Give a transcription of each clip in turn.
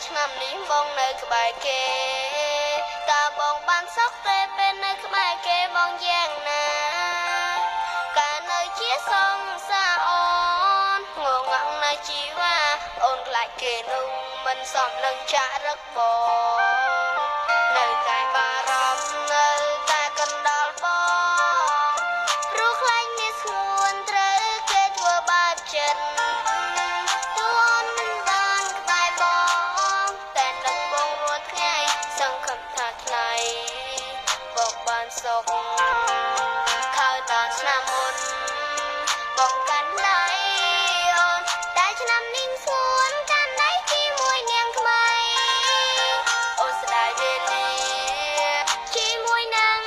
ឆ្នាំនេះបងនៅក្បែរគេតើបងបានសោកទេពេលនៅក្បែរគេបងយ៉ាងណាកាលនៅជាសង្សារអូនងងឹងនៅជីវ៉ាអូនខ្លាចគេនោះមិនសមនឹងចារឹកបងនៅតែបារម្ភនៅតែកណ្ដាលបងព្រោះខ្លាចមានស្ងួនត្រូវគេធ្វើបាបចិត្តសុខខើតាឆ្នាំមុនបងកាន់ដៃអូនតែឆ្នាំនេះស្ងួនកាន់ដៃជាមួយនាងថ្មីអូនស្ដាយវេលាជាមួយនឹង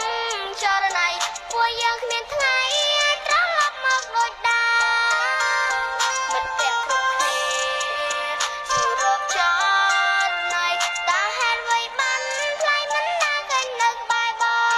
ចរណៃពួកយើងគ្មានថ្ងៃត្រឡប់មកដូចដើមមិត្តភក្តិគ្រប់គ្នាសុរកចរណៃតើហេតុអ្វីបានថ្លៃមិនណាឃើញនៅក្បែរបង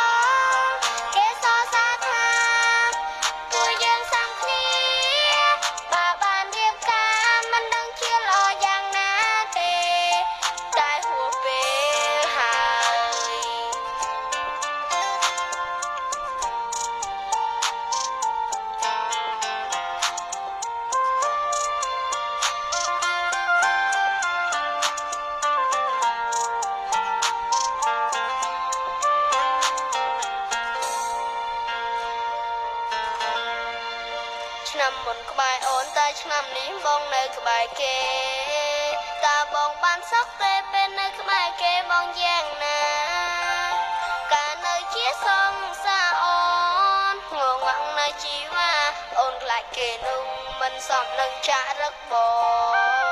ឆ្នាំមុនក្បែរអូនតែឆ្នាំនេះបងនៅក្បែរគេតើបងបានសោកទេពេលនៅក្បែរគេបងយ៉ាងណាកាលនៅជាសង្សារអូនងងឹងនៅជីវ៉ាអូនខ្លាចគេនោះមិនសមនឹងចារឹកបង